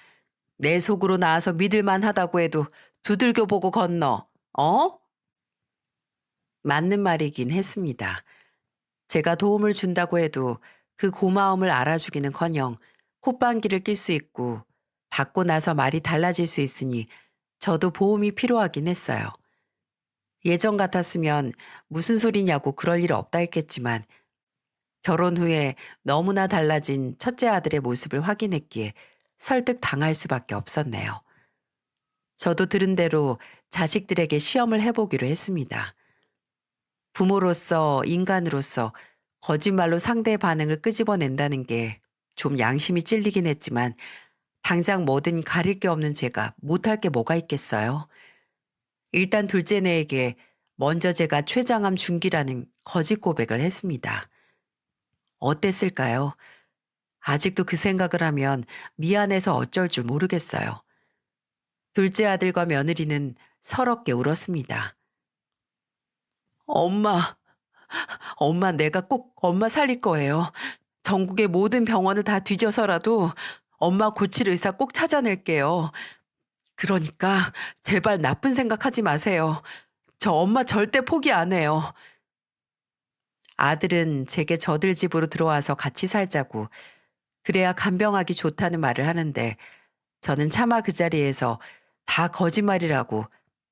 내 속으로 나와서 믿을만 하다고 해도 두들겨 보고 건너, 어? 맞는 말이긴 했습니다. 제가 도움을 준다고 해도 그 고마움을 알아주기는커녕 콧방귀를 낄 수 있고 받고 나서 말이 달라질 수 있으니 저도 보험이 필요하긴 했어요. 예전 같았으면 무슨 소리냐고 그럴 일 없다 했겠지만 결혼 후에 너무나 달라진 첫째 아들의 모습을 확인했기에 설득 당할 수밖에 없었네요. 저도 들은 대로 자식들에게 시험을 해보기로 했습니다. 부모로서 인간으로서 거짓말로 상대의 반응을 끄집어낸다는 게 좀 양심이 찔리긴 했지만 당장 뭐든 가릴 게 없는 제가 못할 게 뭐가 있겠어요. 일단 둘째네에게 먼저 제가 췌장암 중기라는 거짓 고백을 했습니다. 어땠을까요? 아직도 그 생각을 하면 미안해서 어쩔 줄 모르겠어요. 둘째 아들과 며느리는 서럽게 울었습니다. 엄마, 엄마 내가 꼭 엄마 살릴 거예요. 전국의 모든 병원을 다 뒤져서라도 엄마 고칠 의사 꼭 찾아낼게요. 그러니까 제발 나쁜 생각하지 마세요. 저 엄마 절대 포기 안 해요. 아들은 제게 저들 집으로 들어와서 같이 살자고 그래야 간병하기 좋다는 말을 하는데 저는 차마 그 자리에서 다 거짓말이라고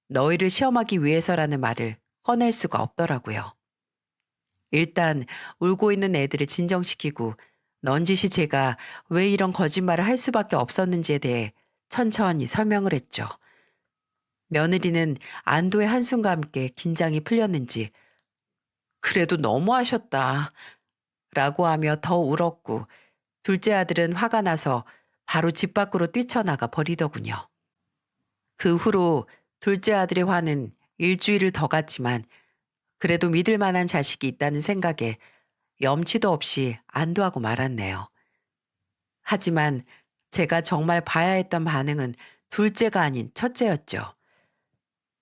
너희를 시험하기 위해서라는 말을 꺼낼 수가 없더라고요. 일단 울고 있는 애들을 진정시키고 넌지시 제가 왜 이런 거짓말을 할 수밖에 없었는지에 대해 천천히 설명을 했죠. 며느리는 안도의 한숨과 함께 긴장이 풀렸는지 그래도 너무하셨다 라고 하며 더 울었고 둘째 아들은 화가 나서 바로 집 밖으로 뛰쳐나가 버리더군요. 그 후로 둘째 아들의 화는 일주일을 더 갔지만 그래도 믿을 만한 자식이 있다는 생각에 염치도 없이 안도하고 말았네요. 하지만 제가 정말 봐야 했던 반응은 둘째가 아닌 첫째였죠.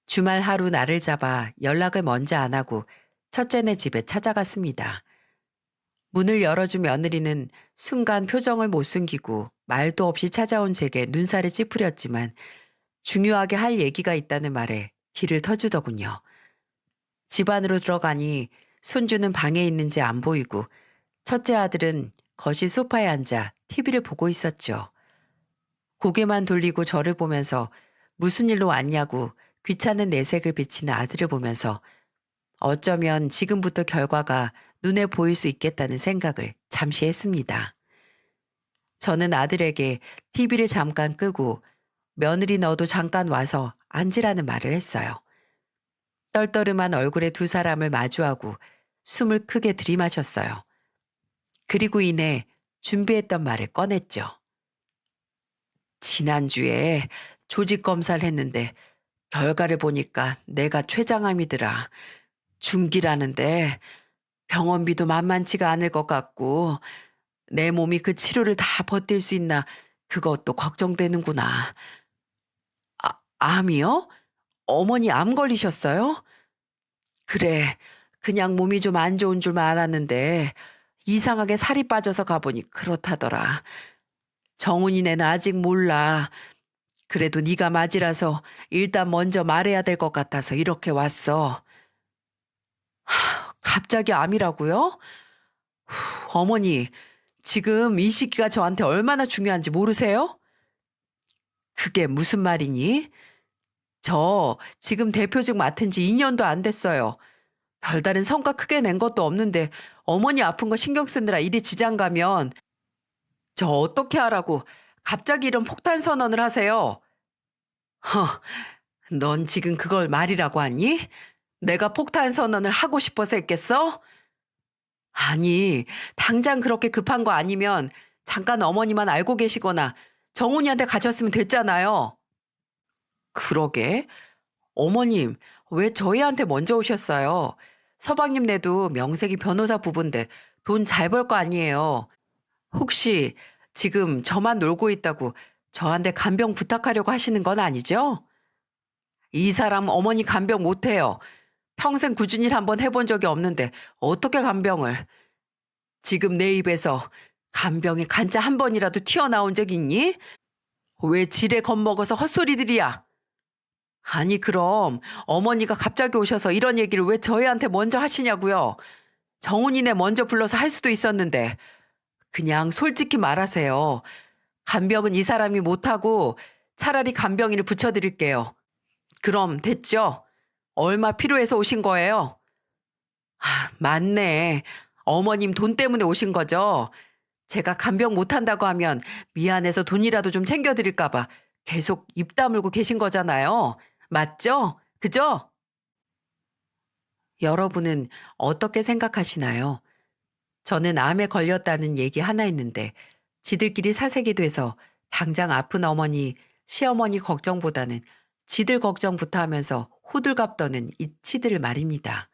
주말 하루 나를 잡아 연락을 먼저 안 하고 첫째네 집에 찾아갔습니다. 문을 열어준 며느리는 순간 표정을 못 숨기고 말도 없이 찾아온 제게 눈살을 찌푸렸지만 중요하게 할 얘기가 있다는 말에 길을 터주더군요. 집 안으로 들어가니 손주는 방에 있는지 안 보이고 첫째 아들은 거실 소파에 앉아 TV를 보고 있었죠. 고개만 돌리고 저를 보면서 무슨 일로 왔냐고 귀찮은 내색을 비치는 아들을 보면서 어쩌면 지금부터 결과가 눈에 보일 수 있겠다는 생각을 잠시 했습니다. 저는 아들에게 TV를 잠깐 끄고 며느리 너도 잠깐 와서 앉으라는 말을 했어요. 떨떠름한 얼굴의 두 사람을 마주하고 숨을 크게 들이마셨어요. 그리고 이내 준비했던 말을 꺼냈죠. 지난주에 조직 검사를 했는데 결과를 보니까 내가 췌장암이더라. 중기라는데 병원비도 만만치가 않을 것 같고 내 몸이 그 치료를 다 버틸 수 있나 그것도 걱정되는구나. 암이요? 어머니 암 걸리셨어요? 그래, 그냥 몸이 좀 안 좋은 줄만 알았는데 이상하게 살이 빠져서 가보니 그렇다더라. 정훈이네는 아직 몰라. 그래도 네가 맞이라서 일단 먼저 말해야 될 것 같아서 이렇게 왔어. 갑자기 암이라고요? 어머니, 지금 이 시기가 저한테 얼마나 중요한지 모르세요? 그게 무슨 말이니? 저 지금 대표직 맡은 지 2년도 안 됐어요. 별다른 성과 크게 낸 것도 없는데 어머니 아픈 거 신경 쓰느라 일이 지장 가면 저 어떻게 하라고 갑자기 이런 폭탄 선언을 하세요? 넌 지금 그걸 말이라고 하니? 내가 폭탄 선언을 하고 싶어서 했겠어? 아니, 당장 그렇게 급한 거 아니면 잠깐 어머니만 알고 계시거나 정훈이한테 가셨으면 됐잖아요. 그러게. 어머님, 왜 저희한테 먼저 오셨어요? 서방님네도 명색이 변호사 부부인데 돈 잘 벌 거 아니에요. 혹시 지금 저만 놀고 있다고 저한테 간병 부탁하려고 하시는 건 아니죠? 이 사람 어머니 간병 못해요. 평생 굳은 일 한번 해본 적이 없는데 어떻게 간병을. 지금 내 입에서 간병이 간자 한 번이라도 튀어나온 적 있니? 왜 지레 겁먹어서 헛소리들이야? 아니 그럼 어머니가 갑자기 오셔서 이런 얘기를 왜 저희한테 먼저 하시냐고요. 정훈이네 먼저 불러서 할 수도 있었는데. 그냥 솔직히 말하세요. 간병은 이 사람이 못하고 차라리 간병인을 붙여드릴게요. 그럼 됐죠? 얼마 필요해서 오신 거예요? 맞네. 어머님 돈 때문에 오신 거죠? 제가 간병 못한다고 하면 미안해서 돈이라도 좀 챙겨드릴까 봐 계속 입 다물고 계신 거잖아요. 맞죠? 그죠? 여러분은 어떻게 생각하시나요? 저는 암에 걸렸다는 얘기 하나 했는데 지들끼리 사색이 돼서 당장 아픈 어머니, 시어머니 걱정보다는 지들 걱정부터 하면서 호들갑 떠는 이 치들을 말입니다.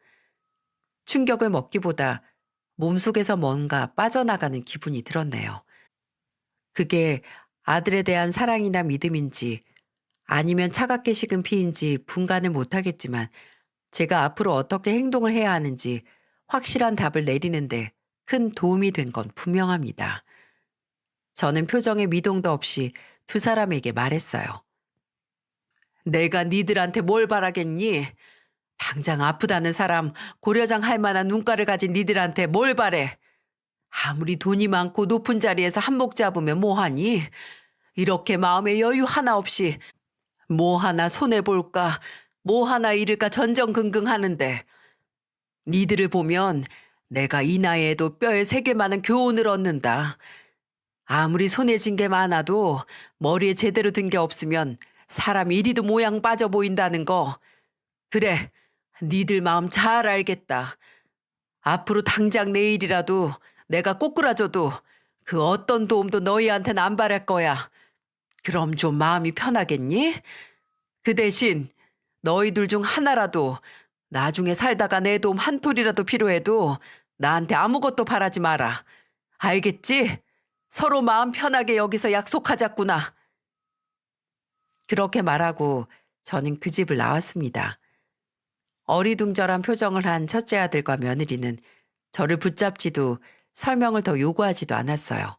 충격을 먹기보다 몸속에서 뭔가 빠져나가는 기분이 들었네요. 그게 아들에 대한 사랑이나 믿음인지 아니면 차갑게 식은 피인지 분간을 못하겠지만 제가 앞으로 어떻게 행동을 해야 하는지 확실한 답을 내리는데 큰 도움이 된 건 분명합니다. 저는 표정에 미동도 없이 두 사람에게 말했어요. 내가 니들한테 뭘 바라겠니? 당장 아프다는 사람 고려장 할 만한 눈가를 가진 니들한테 뭘 바래? 아무리 돈이 많고 높은 자리에서 한몫 잡으면 뭐하니? 이렇게 마음에 여유 하나 없이 뭐 하나 손해볼까, 뭐 하나 잃을까 전전긍긍하는데 니들을 보면 내가 이 나이에도 뼈에 새길 만한 교훈을 얻는다. 아무리 손해진 게 많아도 머리에 제대로 든 게 없으면 사람이 이리도 모양 빠져 보인다는 거. 그래, 니들 마음 잘 알겠다. 앞으로 당장 내일이라도 내가 꼬꾸라져도 그 어떤 도움도 너희한테는 안 바랄 거야. 그럼 좀 마음이 편하겠니? 그 대신 너희들 중 하나라도 나중에 살다가 내 도움 한 톨이라도 필요해도 나한테 아무것도 바라지 마라. 알겠지? 서로 마음 편하게 여기서 약속하자꾸나. 그렇게 말하고 저는 그 집을 나왔습니다. 어리둥절한 표정을 한 첫째 아들과 며느리는 저를 붙잡지도 설명을 더 요구하지도 않았어요.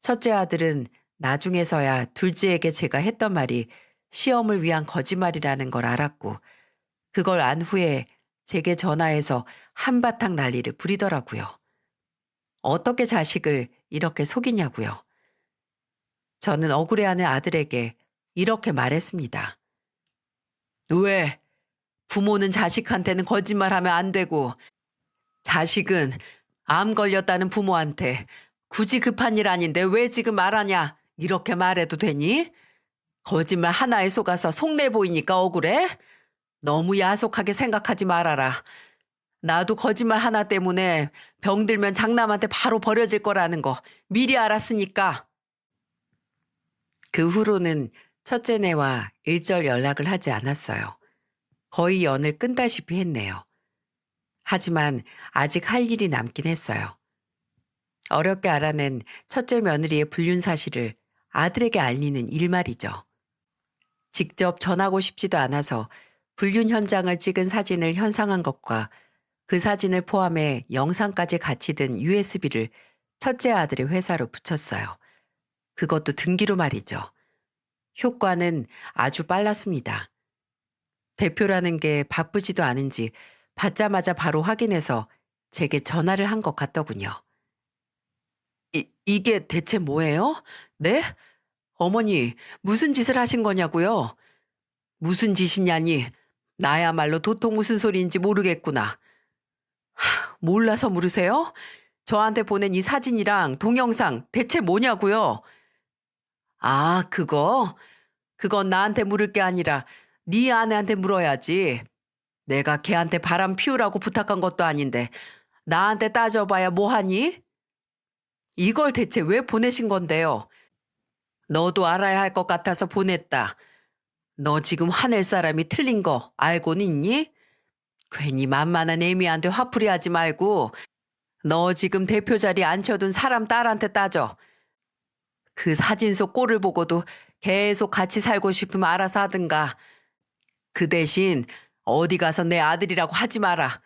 첫째 아들은 나중에서야 둘째에게 제가 했던 말이 시험을 위한 거짓말이라는 걸 알았고, 그걸 안 후에 제게 전화해서 한바탕 난리를 부리더라고요. 어떻게 자식을 이렇게 속이냐고요. 저는 억울해하는 아들에게 이렇게 말했습니다. 왜? 부모는 자식한테는 거짓말하면 안 되고, 자식은 암 걸렸다는 부모한테 굳이 급한 일 아닌데 왜 지금 말하냐? 이렇게 말해도 되니? 거짓말 하나에 속아서 속내 보이니까 억울해? 너무 야속하게 생각하지 말아라. 나도 거짓말 하나 때문에 병들면 장남한테 바로 버려질 거라는 거 미리 알았으니까. 그 후로는 첫째네와 일절 연락을 하지 않았어요. 거의 연을 끈다시피 했네요. 하지만 아직 할 일이 남긴 했어요. 어렵게 알아낸 첫째 며느리의 불륜 사실을 아들에게 알리는 일 말이죠. 직접 전하고 싶지도 않아서 불륜 현장을 찍은 사진을 현상한 것과 그 사진을 포함해 영상까지 같이 든 USB를 첫째 아들의 회사로 붙였어요. 그것도 등기로 말이죠. 효과는 아주 빨랐습니다. 대표라는 게 바쁘지도 않은지 받자마자 바로 확인해서 제게 전화를 한 것 같더군요. 이게 대체 뭐예요? 네? 어머니, 무슨 짓을 하신 거냐고요? 무슨 짓이냐니? 나야말로 도통 무슨 소리인지 모르겠구나. 몰라서 물으세요? 저한테 보낸 이 사진이랑 동영상 대체 뭐냐고요? 아, 그거? 그건 나한테 물을 게 아니라 네 아내한테 물어야지. 내가 걔한테 바람 피우라고 부탁한 것도 아닌데 나한테 따져봐야 뭐하니? 이걸 대체 왜 보내신 건데요? 너도 알아야 할 것 같아서 보냈다. 너 지금 화낼 사람이 틀린 거 알고는 있니? 괜히 만만한 애미한테 화풀이 하지 말고 너 지금 대표 자리에 앉혀둔 사람 딸한테 따져. 그 사진 속 꼴을 보고도 계속 같이 살고 싶으면 알아서 하든가. 그 대신 어디 가서 내 아들이라고 하지 마라.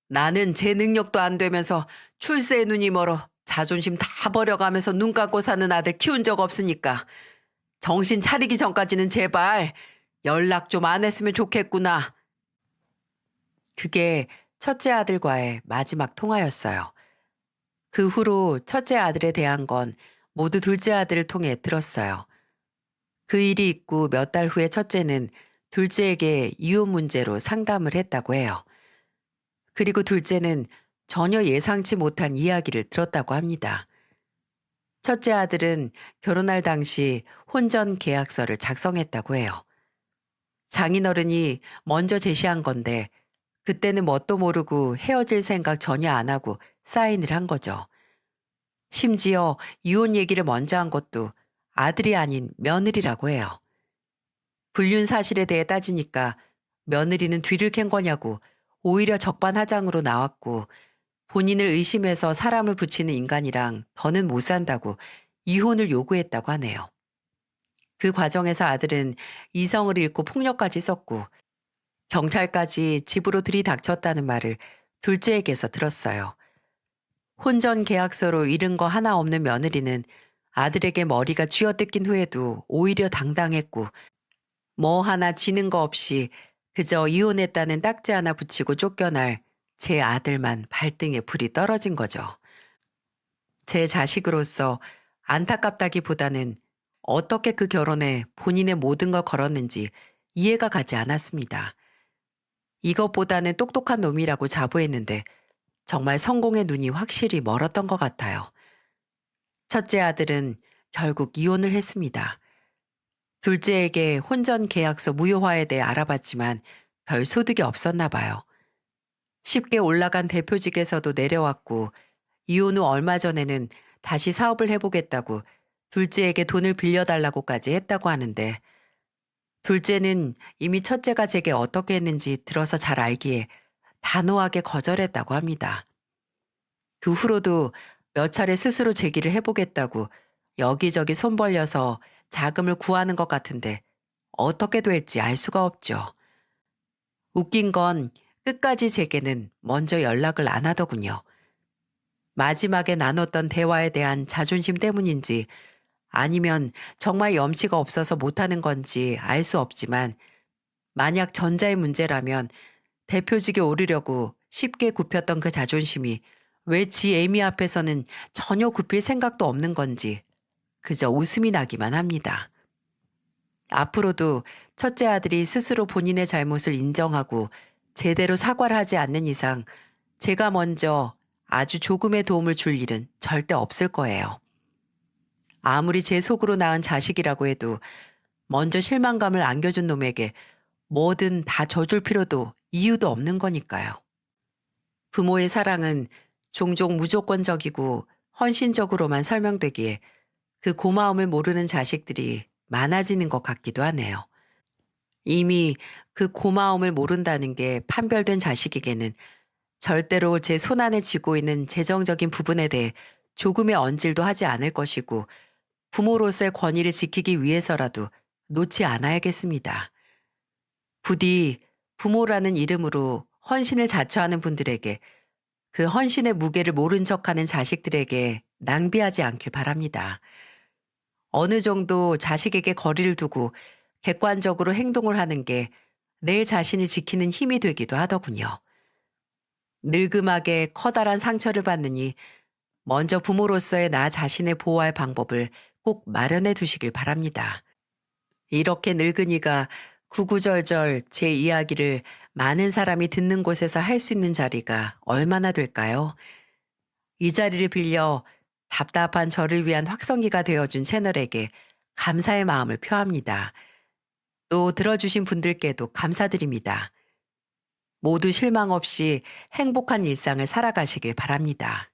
나는 제 능력도 안 되면서 출세에 눈이 멀어 자존심 다 버려가면서 눈 감고 사는 아들 키운 적 없으니까 정신 차리기 전까지는 제발 연락 좀 안 했으면 좋겠구나. 그게 첫째 아들과의 마지막 통화였어요. 그 후로 첫째 아들에 대한 건 모두 둘째 아들을 통해 들었어요. 그 일이 있고 몇 달 후에 첫째는 둘째에게 이혼 문제로 상담을 했다고 해요. 그리고 둘째는 전혀 예상치 못한 이야기를 들었다고 합니다. 첫째 아들은 결혼할 당시 혼전 계약서를 작성했다고 해요. 장인어른이 먼저 제시한 건데 그때는 뭣도 모르고 헤어질 생각 전혀 안 하고 사인을 한 거죠. 심지어 이혼 얘기를 먼저 한 것도 아들이 아닌 며느리라고 해요. 불륜 사실에 대해 따지니까 며느리는 뒤를 캔 거냐고 오히려 적반하장으로 나왔고 본인을 의심해서 사람을 붙이는 인간이랑 더는 못 산다고 이혼을 요구했다고 하네요. 그 과정에서 아들은 이성을 잃고 폭력까지 썼고 경찰까지 집으로 들이닥쳤다는 말을 둘째에게서 들었어요. 혼전 계약서로 잃은 거 하나 없는 며느리는 아들에게 머리가 쥐어뜯긴 후에도 오히려 당당했고 뭐 하나 지는 거 없이 그저 이혼했다는 딱지 하나 붙이고 쫓겨날 제 아들만 발등에 불이 떨어진 거죠. 제 자식으로서 안타깝다기보다는 어떻게 그 결혼에 본인의 모든 걸 걸었는지 이해가 가지 않았습니다. 이것보다는 똑똑한 놈이라고 자부했는데 정말 성공의 눈이 확실히 멀었던 것 같아요. 첫째 아들은 결국 이혼을 했습니다. 둘째에게 혼전 계약서 무효화에 대해 알아봤지만 별 소득이 없었나 봐요. 쉽게 올라간 대표직에서도 내려왔고 이혼 후 얼마 전에는 다시 사업을 해보겠다고 둘째에게 돈을 빌려달라고까지 했다고 하는데 둘째는 이미 첫째가 제게 어떻게 했는지 들어서 잘 알기에 단호하게 거절했다고 합니다. 그 후로도 몇 차례 스스로 제기를 해보겠다고 여기저기 손 벌려서 자금을 구하는 것 같은데 어떻게 될지 알 수가 없죠. 웃긴 건 끝까지 제게는 먼저 연락을 안 하더군요. 마지막에 나눴던 대화에 대한 자존심 때문인지 아니면 정말 염치가 없어서 못하는 건지 알 수 없지만 만약 전자의 문제라면 대표직에 오르려고 쉽게 굽혔던 그 자존심이 왜 지 애미 앞에서는 전혀 굽힐 생각도 없는 건지 그저 웃음이 나기만 합니다. 앞으로도 첫째 아들이 스스로 본인의 잘못을 인정하고 제대로 사과를 하지 않는 이상 제가 먼저 아주 조금의 도움을 줄 일은 절대 없을 거예요. 아무리 제 속으로 낳은 자식이라고 해도 먼저 실망감을 안겨준 놈에게 뭐든 다 져줄 필요도 이유도 없는 거니까요. 부모의 사랑은 종종 무조건적이고 헌신적으로만 설명되기에 그 고마움을 모르는 자식들이 많아지는 것 같기도 하네요. 이미 그 고마움을 모른다는 게 판별된 자식에게는 절대로 제 손안에 쥐고 있는 재정적인 부분에 대해 조금의 언질도 하지 않을 것이고 부모로서의 권위를 지키기 위해서라도 놓지 않아야겠습니다. 부디 부모라는 이름으로 헌신을 자처하는 분들에게 그 헌신의 무게를 모른 척하는 자식들에게 낭비하지 않길 바랍니다. 어느 정도 자식에게 거리를 두고 객관적으로 행동을 하는 게 내 자신을 지키는 힘이 되기도 하더군요. 늙음하게 커다란 상처를 받느니 먼저 부모로서의 나 자신을 보호할 방법을 꼭 마련해 두시길 바랍니다. 이렇게 늙은이가 구구절절 제 이야기를 많은 사람이 듣는 곳에서 할 수 있는 자리가 얼마나 될까요? 이 자리를 빌려 답답한 저를 위한 확성기가 되어준 채널에게 감사의 마음을 표합니다. 또 들어주신 분들께도 감사드립니다. 모두 실망 없이 행복한 일상을 살아가시길 바랍니다.